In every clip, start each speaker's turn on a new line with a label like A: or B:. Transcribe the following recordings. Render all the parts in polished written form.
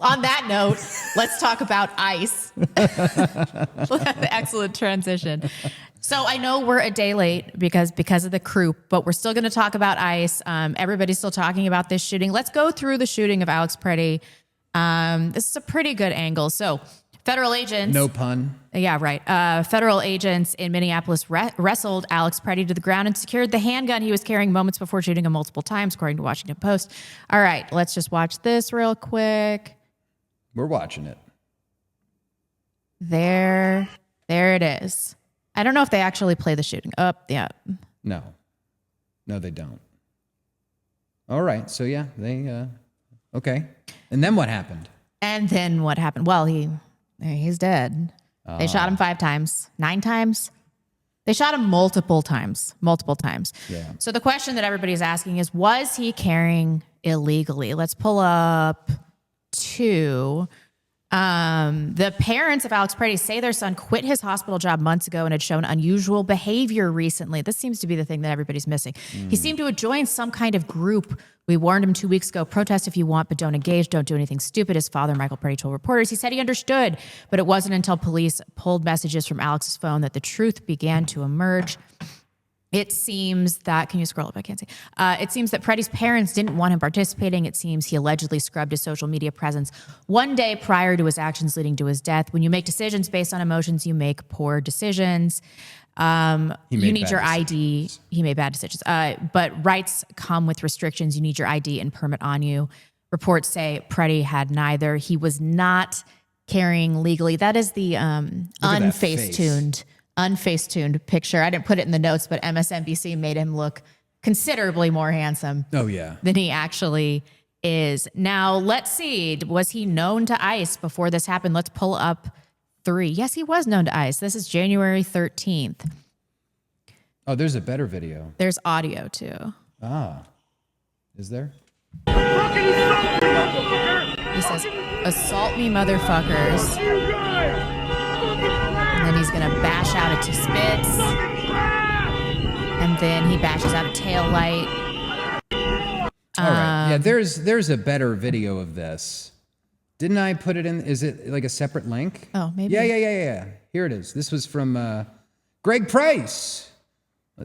A: On that note, let's talk about ICE. Excellent transition. So I know we're a day late because of the crew, but we're still going to talk about ICE. Everybody's still talking about this shooting. Let's go through the shooting of Alex Pretti. This is a pretty good angle. So federal agents...
B: No pun.
A: Yeah, right. Federal agents in Minneapolis wrestled Alex Pretti to the ground and secured the handgun he was carrying moments before shooting him multiple times, according to Washington Post. All right, let's just watch this real quick.
B: We're watching it.
A: There it is. I don't know if they actually play the shooting. Yeah.
B: No, they don't. All right, so yeah, they, okay. And then what happened?
A: Well, he's dead. They shot him 5 times, 9 times. They shot him multiple times.
B: Yeah.
A: So the question that everybody's asking is, was he carrying illegally? Let's pull up 2. The parents of Alex Pretti say their son quit his hospital job months ago and had shown unusual behavior recently. This seems to be the thing that everybody's missing. He seemed to have joined some kind of group. We warned him 2 weeks ago, protest if you want, but don't engage. Don't do anything stupid. His father, Michael Pretti, told reporters. He said he understood, but it wasn't until police pulled messages from Alex's phone that the truth began to emerge. It seems that, can you scroll up? I can't see. It seems that Pretti's parents didn't want him participating. It seems he allegedly scrubbed his social media presence one day prior to his actions leading to his death. When you make decisions based on emotions, you make poor decisions. You need your ID. He made bad decisions. But rights come with restrictions. You need your ID and permit on you. Reports say Pretti had neither. He was not carrying legally. That is the unfacetuned picture. I didn't put it in the notes, but MSNBC made him look considerably more handsome.
B: Oh, yeah.
A: Than he actually is. Now, let's see. Was he known to ICE before this happened? Let's pull up 3. Yes, he was known to ICE. This is January 13th.
B: Oh, there's a better video.
A: There's audio, too.
B: Is there?
A: He says, assault me, motherfuckers. And then he's going to bash out a T-Spitz. And then he bashes out a tail light.
B: All right. Yeah, there's a better video of this. Didn't I put it in? Is it like a separate link?
A: Oh, maybe.
B: Yeah. Here it is. This was from Greg Price.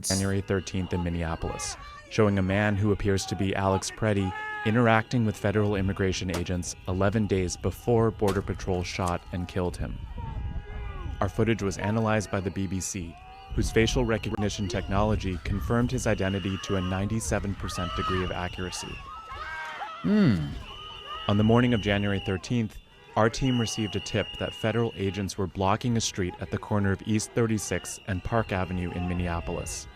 C: January 13th in Minneapolis, showing a man who appears to be Alex Pretti interacting with federal immigration agents 11 days before Border Patrol shot and killed him. Our footage was analyzed by the BBC, whose facial recognition technology confirmed his identity to a 97% degree of accuracy. On the morning of January 13th, our team received a tip that federal agents were blocking a street at the corner of East 36 and Park Avenue in Minneapolis.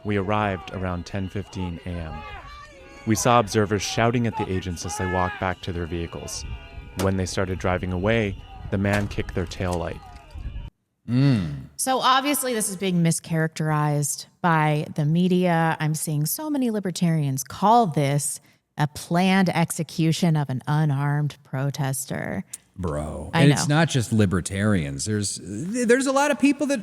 C: We arrived around 10:15 a.m. We saw observers shouting at the agents as they walked back to their vehicles. When they started driving away, the man kicked their taillight.
A: So obviously this is being mischaracterized by the media. I'm seeing so many libertarians call this a planned execution of an unarmed protester.
B: Bro.
A: I
B: And
A: know.
B: it's not just libertarians. There's a lot of people that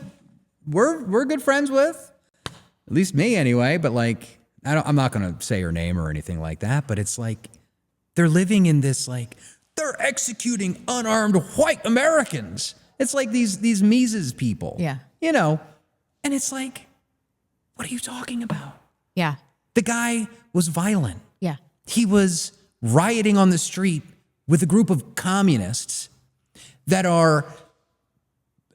B: we're good friends with. At least me anyway, but like I'm not going to say her name or anything like that, but it's like they're living in this like they're executing unarmed white Americans. It's like these Mises people.
A: Yeah.
B: You know. And it's like, what are you talking about?
A: Yeah.
B: The guy was violent.
A: Yeah.
B: He was rioting on the street with a group of communists that are,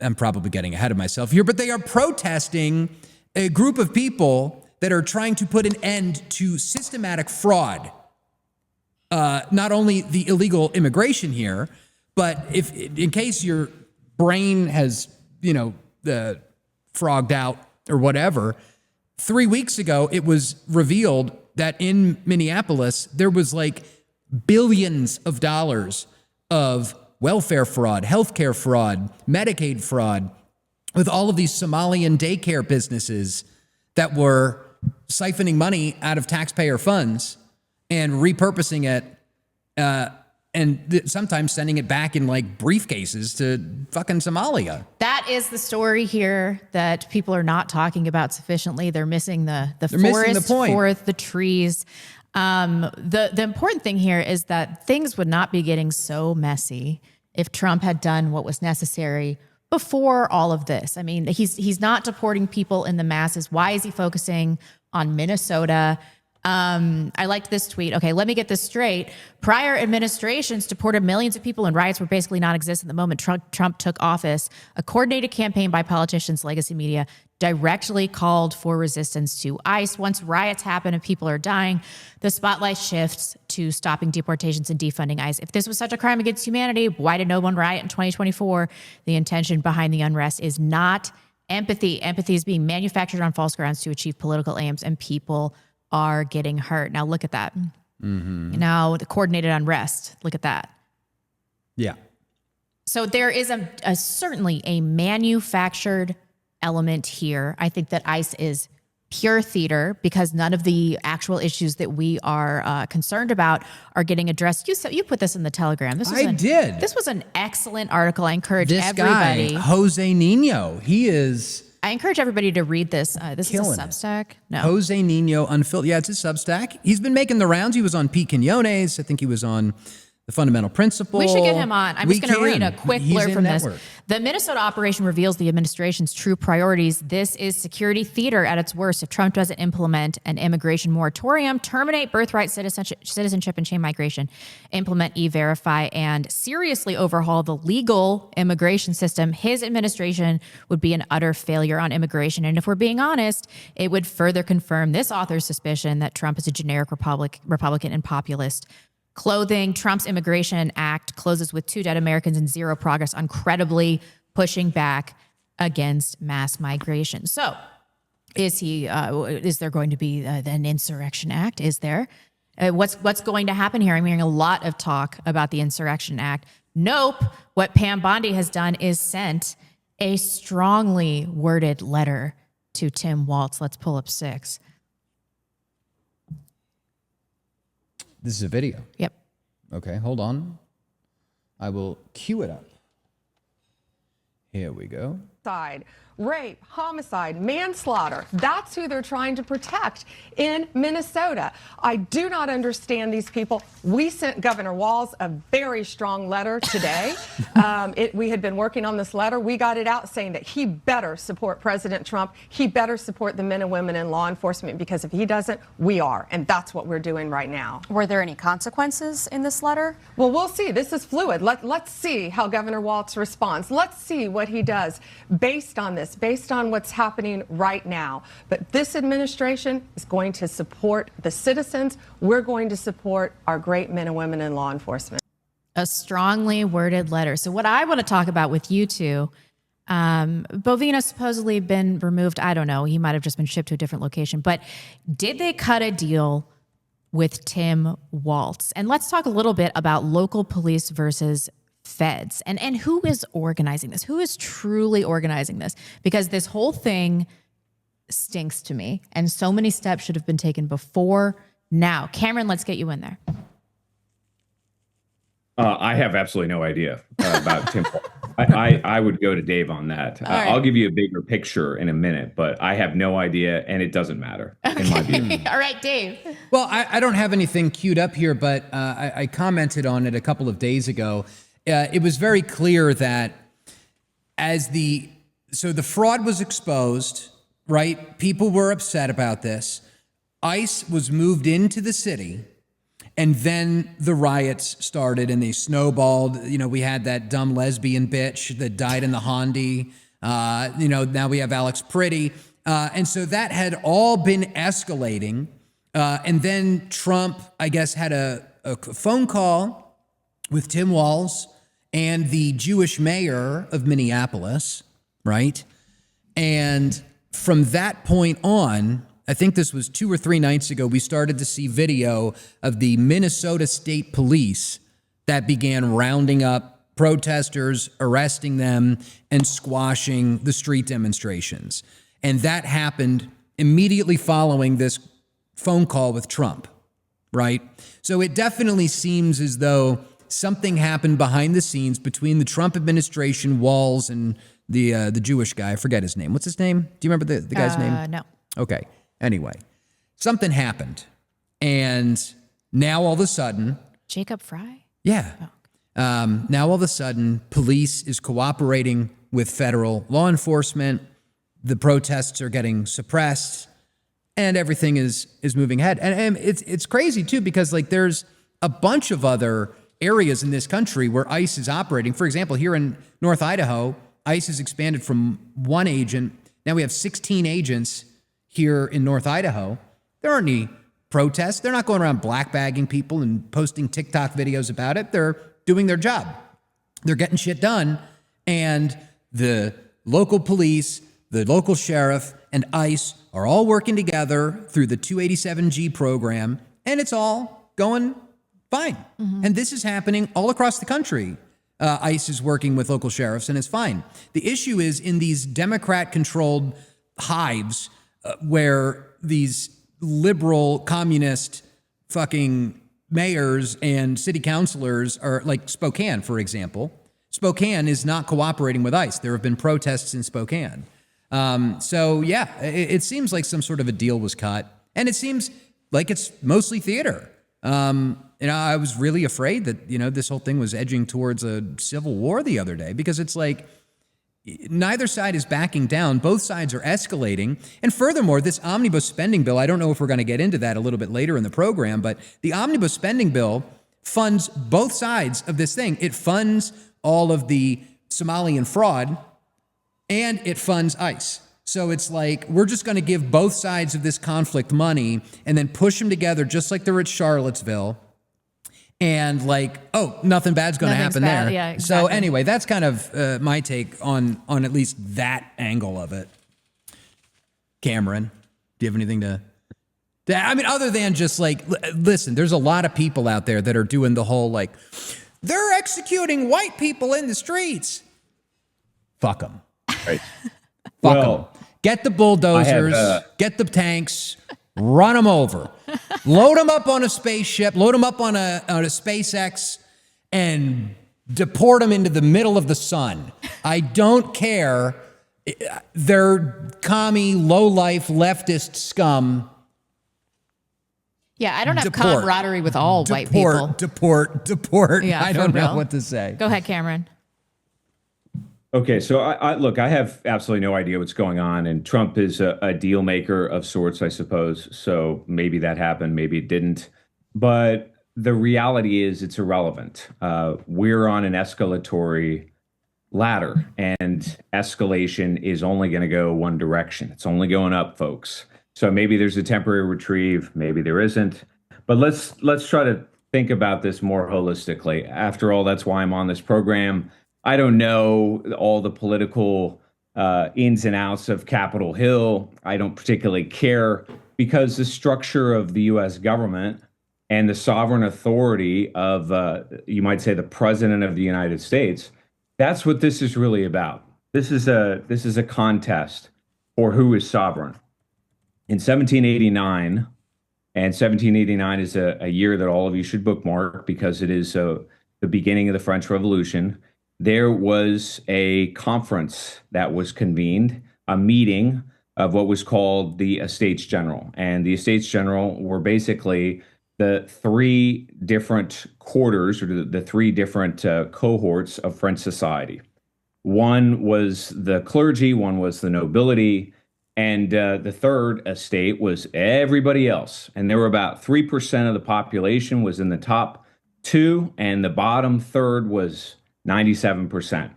B: I'm probably getting ahead of myself here, but they are protesting a group of people that are trying to put an end to systematic fraud. Not only the illegal immigration here, but if in case your brain has, frogged out or whatever, 3 weeks ago, it was revealed that in Minneapolis, there was like billions of dollars of welfare fraud, healthcare fraud, Medicaid fraud, with all of these Somalian daycare businesses that were siphoning money out of taxpayer funds and repurposing it, and sometimes sending it back in like briefcases to fucking Somalia. That
A: is the story here that people are not talking about sufficiently. They're missing the
B: missing
A: forest
B: the point.
A: for the trees. The important thing here is that things would not be getting so messy if Trump had done what was necessary before all of this. I mean, he's not deporting people in the masses. Why is he focusing on Minnesota? I liked this tweet. Okay, let me get this straight. Prior administrations deported millions of people and riots were basically non-existent the moment Trump took office. A coordinated campaign by politicians, legacy media, directly called for resistance to ICE. Once riots happen and people are dying, the spotlight shifts to stopping deportations and defunding ICE. If this was such a crime against humanity, why did no one riot in 2024? The intention behind the unrest is not empathy. Empathy is being manufactured on false grounds to achieve political aims, and people are getting hurt. Now look at that. Now the coordinated unrest. Look at that.
B: Yeah.
A: So there is a certainly a manufactured element here. I think that ICE is pure theater because none of the actual issues that we are concerned about are getting addressed. You put this in the Telegram.
B: I did.
A: This was an excellent article. I encourage
B: This
A: everybody.
B: guy, Jose Nino, he is...
A: I encourage everybody to read this. This is a
B: Killing it.
A: Substack. No.
B: Jose Nino Unfiltered. Yeah, it's a Substack. He's been making the rounds. He was on Pete Quinones. I think he was on The Fundamental Principle.
A: We should get him on. I'm just going to read a quick
B: He's
A: blurb
B: in
A: from
B: network.
A: this. The Minnesota operation reveals the administration's true priorities. This is security theater at its worst. If Trump doesn't implement an immigration moratorium, terminate birthright citizenship and chain migration, implement E-Verify, and seriously overhaul the legal immigration system, his administration would be an utter failure on immigration. And if we're being honest, it would further confirm this author's suspicion that Trump is a generic Republican and populist. Clothing, Trump's Immigration Act closes with 2 dead Americans and 0 progress on credibly pushing back against mass migration. So is there going to be an Insurrection Act? Is there? What's going to happen here? I'm hearing a lot of talk about the Insurrection Act. Nope. What Pam Bondi has done is sent a strongly worded letter to Tim Walz. Let's pull up 6.
B: This is a video.
A: Yep.
B: Okay, hold on. I will cue it up. Here we go.
D: Rape, homicide, manslaughter. That's who they're trying to protect in Minnesota. I do not understand these people. We sent Governor Walz a very strong letter today. We had been working on this letter. We got it out saying that he better support President Trump. He better support the men and women in law enforcement, because if he doesn't, we are. And that's what we're doing right now.
E: Were there any consequences in this letter?
D: Well, we'll see. This is fluid. Let's see how Governor Walz responds. Let's see what he does based on this, based on what's happening right now. But this administration is going to support the citizens. We're going to support our great men and women in law enforcement.
A: A strongly worded letter. So what I want to talk about with you two, Bovino supposedly been removed. I don't know. He might have just been shipped to a different location. But did they cut a deal with Tim Walz? And let's talk a little bit about local police versus feds and who is organizing this? Who is truly organizing this? Because this whole thing stinks to me, and so many steps should have been taken before now. Cameron, let's get you in there.
F: I have absolutely no idea about Tim. I would go to Dave on that.
A: Right.
F: I'll give you a bigger picture in a minute, but I have no idea, and it doesn't matter in my view.
A: All right, Dave.
B: Well, I don't have anything queued up here, but I commented on it a couple of days ago. It was very clear that the fraud was exposed, right? People were upset about this. ICE was moved into the city, and then the riots started and they snowballed. You know, we had that dumb lesbian bitch that died in the Hondi. Now we have Alex Pretti. And so that had all been escalating. And then Trump, I guess, had a phone call with Tim Walz and the Jewish mayor of Minneapolis, right? And from that point on, I think this was 2 or 3 nights ago, we started to see video of the Minnesota State Police that began rounding up protesters, arresting them, and squashing the street demonstrations. And that happened immediately following this phone call with Trump, right? So it definitely seems as though something happened behind the scenes between the Trump administration, Walz, and the Jewish guy. I forget his name. What's his name? Do you remember the guy's name?
A: No.
B: Okay. Anyway, something happened. And now all of a sudden,
A: Jacob Fry?
B: yeah. Now all of a sudden, police is cooperating with federal law enforcement. The protests are getting suppressed, and everything is moving ahead. And it's crazy too, because like there's a bunch of other areas in this country where ICE is operating. For example, here in North Idaho, ICE has expanded from 1 agent. Now we have 16 agents here in North Idaho. There aren't any protests. They're not going around black bagging people and posting TikTok videos about it. They're doing their job. They're getting shit done. And the local police, the local sheriff, and ICE are all working together through the 287G program, and it's all going fine. And this is happening all across the country. ICE is working with local sheriffs, and it's fine. The issue is in these Democrat-controlled hives where these liberal, communist fucking mayors and city councilors are, like Spokane, for example. Spokane is not cooperating with ICE. There have been protests in Spokane. So yeah, it seems like some sort of a deal was cut, and it seems like it's mostly theater. I was really afraid that, this whole thing was edging towards a civil war the other day, because it's like neither side is backing down. Both sides are escalating. And furthermore, this omnibus spending bill, I don't know if we're going to get into that a little bit later in the program, but the omnibus spending bill funds both sides of this thing. It funds all of the Somalian fraud, and it funds ICE. So it's like, we're just going to give both sides of this conflict money and then push them together just like they're at Charlottesville. And like, oh, nothing bad's going to happen
A: bad.
B: there.
A: Yeah, exactly.
B: So anyway, that's kind of my take on at least that angle of it. Cameron, do you have anything to... I mean, other than just like, listen, there's a lot of people out there that are doing the whole like, they're executing white people in the streets. Fuck them.
F: Right.
B: Fuck them. Get the bulldozers, get the tanks, run them over, load them up on a spaceship, load them up on a SpaceX, and deport them into the middle of the sun. I don't care. They're commie, low-life, leftist scum.
A: Yeah, I don't have camaraderie with all white people.
B: Deport.
A: Yeah,
B: I don't know
A: real.
B: what to say.
A: Go ahead, Cameron.
F: Okay, so look, I have absolutely no idea what's going on, and Trump is a deal maker of sorts, I suppose. So maybe that happened, maybe it didn't. But the reality is it's irrelevant. We're on an escalatory ladder, and escalation is only going to go one direction. It's only going up, folks. So maybe there's a temporary reprieve, maybe there isn't. But let's try to think about this more holistically. After all, that's why I'm on this program. I don't know all the political ins and outs of Capitol Hill. I don't particularly care, because the structure of the U.S. government and the sovereign authority of, you might say, the President of the United States, that's what this is really about. This is a contest for who is sovereign. In 1789, and 1789 is a year that all of you should bookmark, because it is the beginning of the French Revolution. There was a conference that was convened, a meeting of what was called the Estates General. And the Estates General were basically the three different quarters, or the three different cohorts of French society. One was the clergy, one was the nobility, and the third estate was everybody else. And there were about 3% of the population was in the top two, and the bottom third was 97%.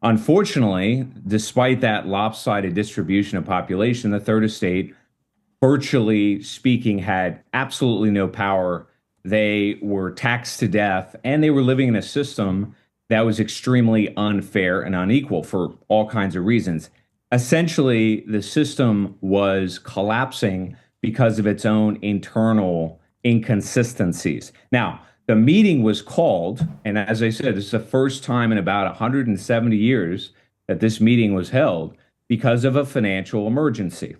F: Unfortunately, despite that lopsided distribution of population, the third estate, virtually speaking, had absolutely no power. They were taxed to death, and they were living in a system that was extremely unfair and unequal for all kinds of reasons. Essentially, the system was collapsing because of its own internal inconsistencies. Now, the meeting was called, and as I said, this is the first time in about 170 years that this meeting was held, because of a financial emergency.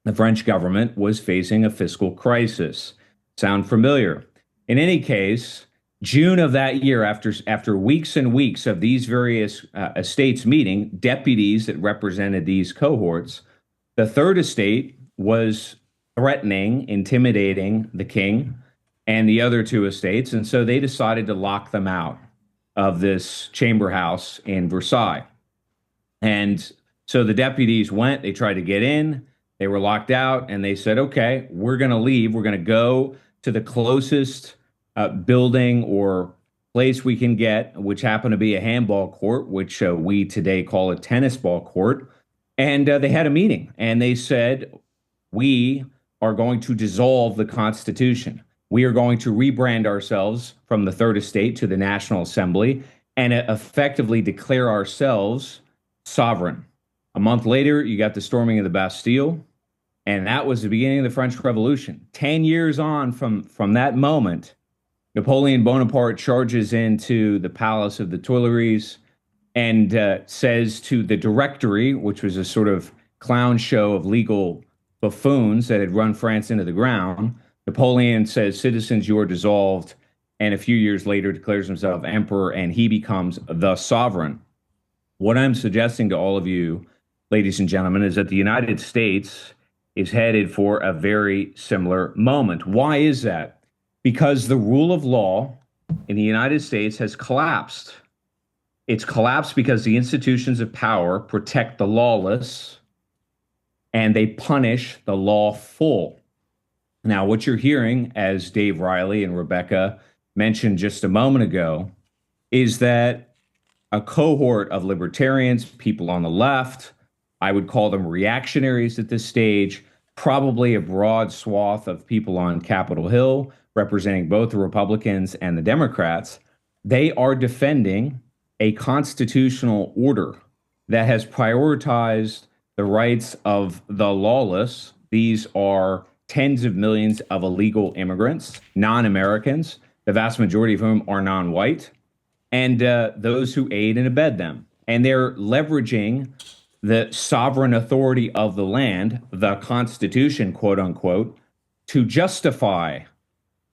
F: The French government was facing a fiscal crisis. Sound familiar? In any case, June of that year, after weeks and weeks of these various estates meeting, deputies that represented these cohorts, the third estate was threatening, intimidating the king and the other two estates. And so they decided to lock them out of this chamber house in Versailles. And so the deputies went, they tried to get in, they were locked out, and they said, okay, we're going to leave. We're going to go to the closest building or place we can get, which happened to be a handball court, which we today call a tennis ball court. And they had a meeting, and they said, we are going to dissolve the Constitution. We are going to rebrand ourselves from the Third Estate to the National Assembly and effectively declare ourselves sovereign. A month later, you got the storming of the Bastille, and that was the beginning of the French Revolution. 10 years on from that moment, Napoleon Bonaparte charges into the Palace of the Tuileries and says to the Directory, which was a sort of clown show of legal buffoons that had run France into the ground, Napoleon says, citizens, you are dissolved, and a few years later declares himself emperor, and he becomes the sovereign. What I'm suggesting to all of you, ladies and gentlemen, is that the United States is headed for a very similar moment. Why is that? Because the rule of law in the United States has collapsed. It's collapsed because the institutions of power protect the lawless and they punish the lawful. Now, what you're hearing, as Dave Riley and Rebecca mentioned just a moment ago, is that a cohort of libertarians, people on the left, I would call them reactionaries at this stage, probably a broad swath of people on Capitol Hill, representing both the Republicans and the Democrats, they are defending a constitutional order that has prioritized the rights of the lawless. These are tens of millions of illegal immigrants, non-Americans, the vast majority of whom are non-white, and those who aid and abet them. And they're leveraging the sovereign authority of the land, the Constitution, quote unquote, to justify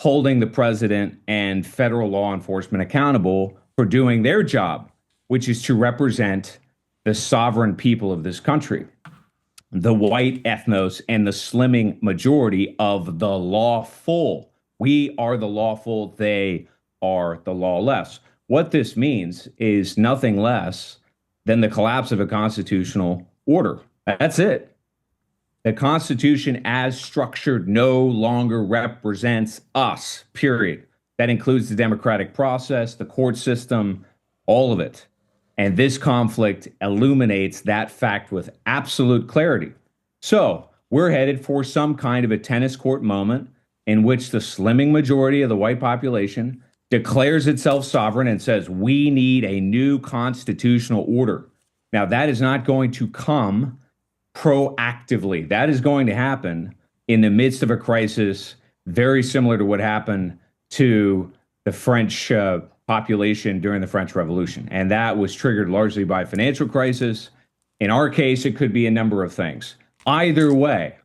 F: holding the president and federal law enforcement accountable for doing their job, which is to represent the sovereign people of this country, the white ethnos and the slimming majority of the lawful. We are the lawful, they are the lawless. What this means is nothing less than the collapse of a constitutional order. That's it. The Constitution as structured no longer represents us, period. That includes the democratic process, the court system, all of it. And this conflict illuminates that fact with absolute clarity. So we're headed for some kind of a tennis court moment in which the slimming majority of the white population declares itself sovereign and says, we need a new constitutional order. Now, that is not going to come proactively. That is going to happen in the midst of a crisis very similar to what happened to the French population during the French Revolution. And that was triggered largely by financial crisis. In our case, it could be a number of things. Either way,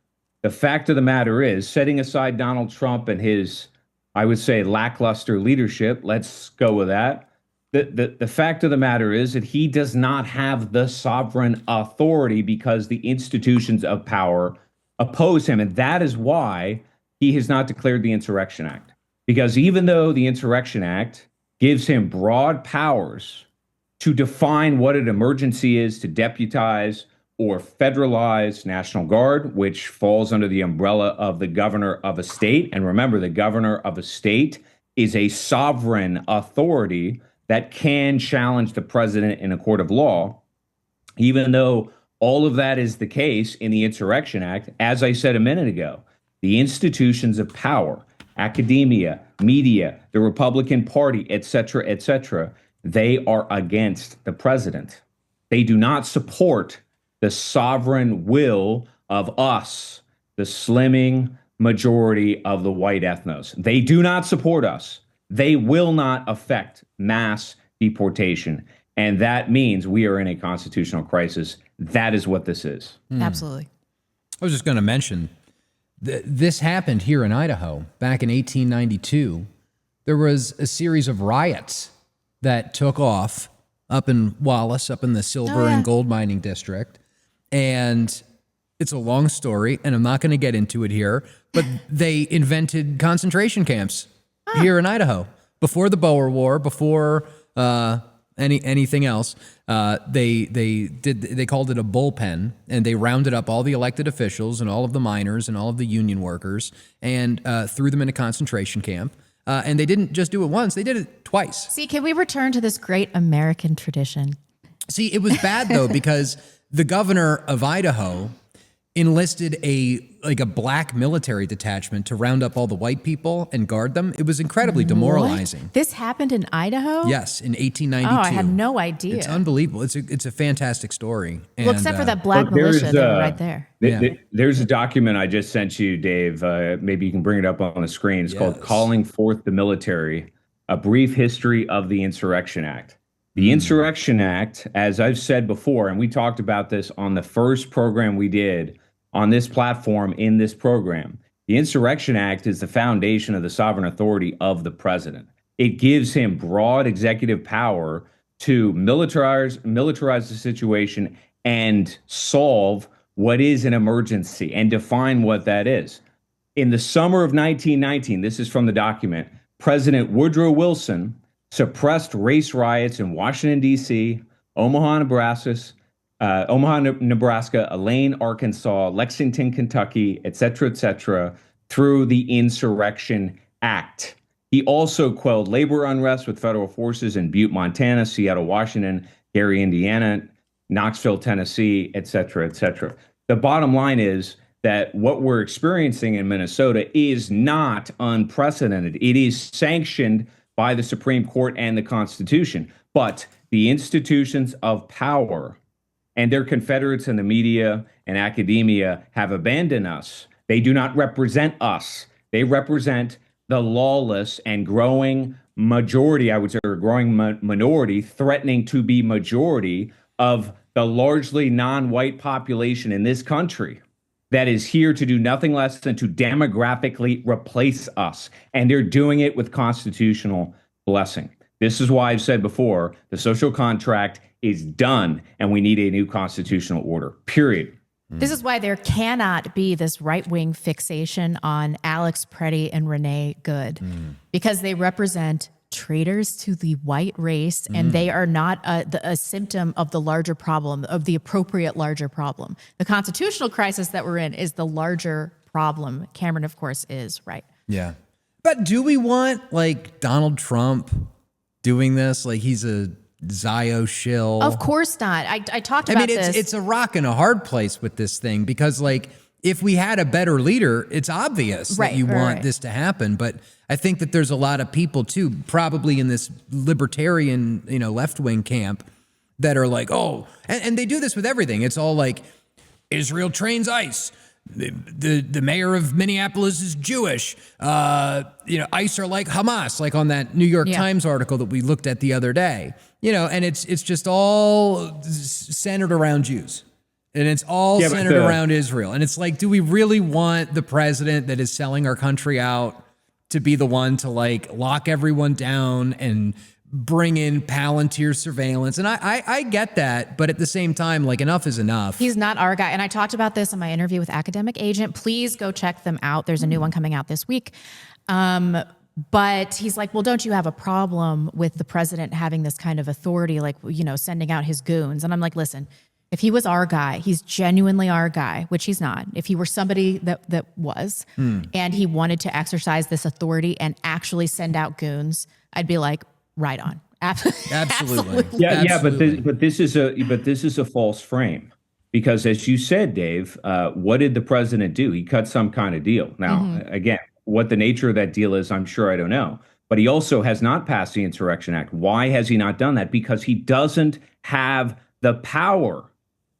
F: the fact of the matter is, setting aside Donald Trump and his, I would say, lackluster leadership, let's go with that. The fact of the matter is that he does not have the sovereign authority because the institutions of power oppose him. And that is why he has not declared the Insurrection Act. Because even though the Insurrection Act gives him broad powers to define what an emergency is, to deputize or federalize National Guard, which falls under the umbrella of the governor of a state. And remember, the governor of a state is a sovereign authority that can challenge the president in a court of law. Even though all of that is the case in the Insurrection Act, as I said a minute ago, the institutions of power, academia, media, the Republican Party, et cetera, they are against the president. They do not support the sovereign will of us, the slimming majority of the white ethnos. They do not support us. They will not affect mass deportation. And that means we are in a constitutional crisis. That is what this is.
A: Absolutely.
B: I was just going to mention, this happened here in Idaho back in 1892. There was a series of riots that took off up in Wallace, up in the silver and gold mining district. And It's a long story, and I'm not going to get into it here, but they invented concentration camps here in Idaho before the Boer War, before anything else. They called it a bullpen, and they rounded up all the elected officials and all of the miners and all of the union workers and threw them in a concentration camp. And they didn't just do it once; they did it twice.
A: See, can we return to this great American tradition?
B: See, it was bad though because the governor of Idaho enlisted a black military detachment to round up all the white people and guard them. It was incredibly demoralizing.
A: What? This happened in Idaho?
B: Yes, in 1892.
A: Oh, I had no idea.
B: It's unbelievable. It's a fantastic story.
A: Well, except for that black militia, they were right there.
F: There's a document I just sent you, Dave. Maybe you can bring it up on the screen. It's called Calling Forth the Military, A Brief History of the Insurrection Act. The Insurrection Act, as I've said before, and we talked about this on the first program we did on this platform in this program, the Insurrection Act is the foundation of the sovereign authority of the president. It gives him broad executive power to militarize the situation and solve what is an emergency and define what that is. In the summer of 1919, this is from the document, President Woodrow Wilson suppressed race riots in Washington, D.C., Omaha, Nebraska, Elaine, Arkansas, Lexington, Kentucky, et cetera, through the Insurrection Act. He also quelled labor unrest with federal forces in Butte, Montana, Seattle, Washington, Gary, Indiana, Knoxville, Tennessee, et cetera. The bottom line is that what we're experiencing in Minnesota is not unprecedented. It is sanctioned by the Supreme Court and the Constitution, but the institutions of power and their confederates in the media and academia have abandoned us. They do not represent us. They represent the lawless and growing majority, I would say, or growing minority, threatening to be majority of the largely non-white population in this country that is here to do nothing less than to demographically replace us. And they're doing it with constitutional blessing. This is why I've said before, the social contract is done and we need a new constitutional order, period.
A: This is why there cannot be this right-wing fixation on Alex Pretti and Renee Good, because they represent traitors to the white race, and they are not a symptom of the larger problem, of the appropriate larger problem. The constitutional crisis that we're in is the larger problem. Cameron, of course, is right.
B: Yeah. But do we want, like, Donald Trump doing this? Like, he's a Zio shill.
A: Of course not. I talked about this.
B: It's a rock and a hard place with this thing because, like, if we had a better leader, it's obvious that you want this to happen. But I think that there's a lot of people, too, probably in this libertarian, left-wing camp that are like, oh, and they do this with everything. It's all like, Israel trains ICE. The mayor of Minneapolis is Jewish. ICE are like Hamas, like on that New York Times article that we looked at the other day. And it's just all centered around Jews. And it's all centered around Israel. And it's like, do we really want the president that is selling our country out to be the one to, like, lock everyone down and bring in Palantir surveillance? And I get that, but at the same time, like, enough is enough.
A: He's not our guy. And I talked about this in my interview with Academic Agent. Please go check them out. There's a new one coming out this week. But he's like, well, don't you have a problem with the president having this kind of authority, like, sending out his goons? And I'm like, listen, if he was our guy, he's genuinely our guy, which he's not. If he were somebody that was, and he wanted to exercise this authority and actually send out goons, I'd be like, right on. Absolutely.
F: But this is a false frame, because as you said, Dave, what did the president do? He cut some kind of deal. Now, again, what the nature of that deal is, I'm sure I don't know. But he also has not passed the Insurrection Act. Why has he not done that? Because he doesn't have the power.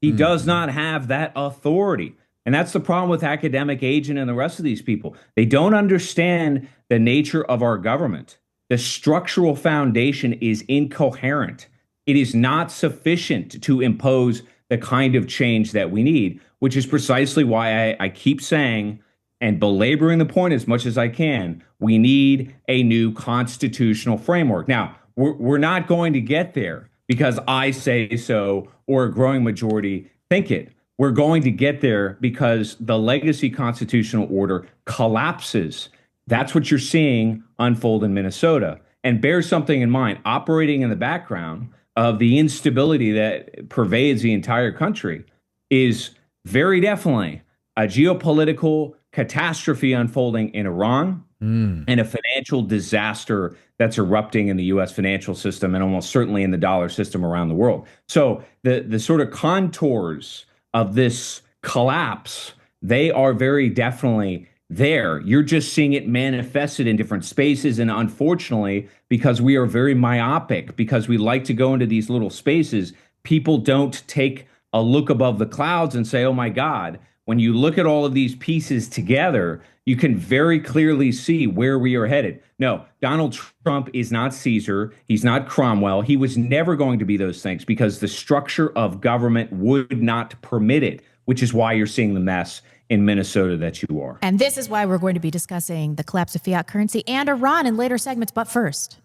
F: He does not have that authority. And that's the problem with Academic Agent and the rest of these people. They don't understand the nature of our government. The structural foundation is incoherent. It is not sufficient to impose the kind of change that we need, which is precisely why I keep saying and belaboring the point as much as I can, we need a new constitutional framework. Now, we're not going to get there because I say so or a growing majority think it. we're going to get there because the legacy constitutional order collapses. That's what you're seeing unfold in Minnesota. And bear something in mind, operating in the background of the instability that pervades the entire country is very definitely a geopolitical catastrophe unfolding in Iran and a financial disaster that's erupting in the U.S. financial system and almost certainly in the dollar system around the world. So the sort of contours of this collapse, they are very definitely there. You're just seeing it manifested in different spaces. And unfortunately, because we are very myopic, because we like to go into these little spaces, people don't take a look above the clouds and say, oh my God, when you look at all of these pieces together, you can very clearly see where we are headed. No, Donald Trump is not Caesar. He's not Cromwell. He was never going to be those things because the structure of government would not permit it, which is why you're seeing the mess in Minnesota that you are.
A: And this is why we're going to be discussing the collapse of fiat currency and Iran in later segments. But first,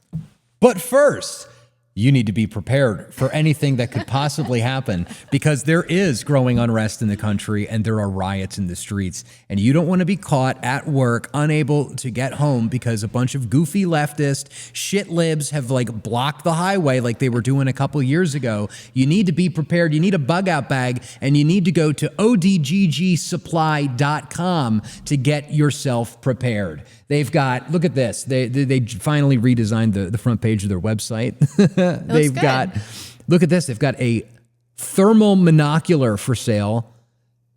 B: you need to be prepared for anything that could possibly happen because there is growing unrest in the country and there are riots in the streets. And you don't want to be caught at work, unable to get home because a bunch of goofy leftist shit libs have blocked the highway like they were doing a couple years ago. You need to be prepared. You need a bug out bag and you need to go to odggsupply.com to get yourself prepared. They've got, look at this. They finally redesigned the front page of their website. They've got, look at this. They've got a thermal monocular for sale.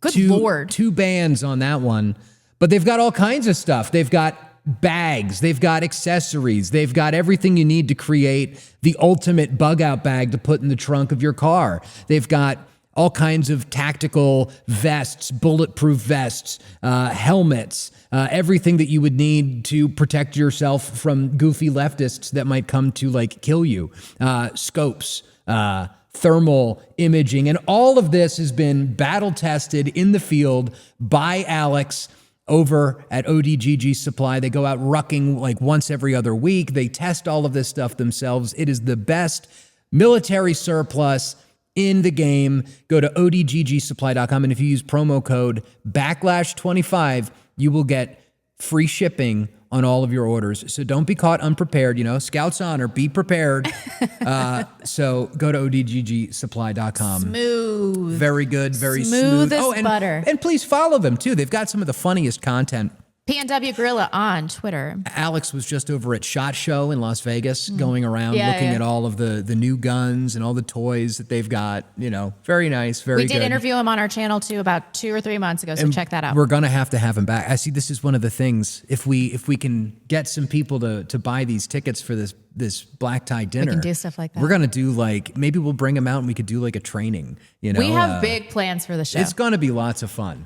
A: Good Lord.
B: 2 bands on that one. But they've got all kinds of stuff. They've got bags. They've got accessories. They've got everything you need to create the ultimate bug out bag to put in the trunk of your car. They've got all kinds of tactical vests, bulletproof vests, helmets, everything that you would need to protect yourself from goofy leftists that might come to kill you. Scopes, thermal imaging, and all of this has been battle tested in the field by Alex over at ODGG Supply. They go out rucking once every other week. They test all of this stuff themselves. It is the best military surplus in the game. Go to odggsupply.com, and if you use promo code Backlash25, you will get free shipping on all of your orders. So don't be caught unprepared. Scout's honor, be prepared. So go to odggsupply.com.
A: Smooth.
B: Very good, very
A: Smooth
B: smooth.
A: as butter.
B: And please follow them too. They've got some of the funniest content.
A: PNW Gorilla on Twitter.
B: Alex was just over at SHOT Show in Las Vegas, going around looking at all of the new guns and all the toys that they've got. Very nice, very good.
A: We did interview him on our channel too about 2 or 3 months ago, so check that out.
B: We're gonna have to have him back. I see. This is one of the things. If we can get some people to buy these tickets for this black tie dinner,
A: we can do stuff like that.
B: We're gonna do maybe we'll bring him out and we could do a training.
A: We have big plans for the show.
B: It's gonna be lots of fun.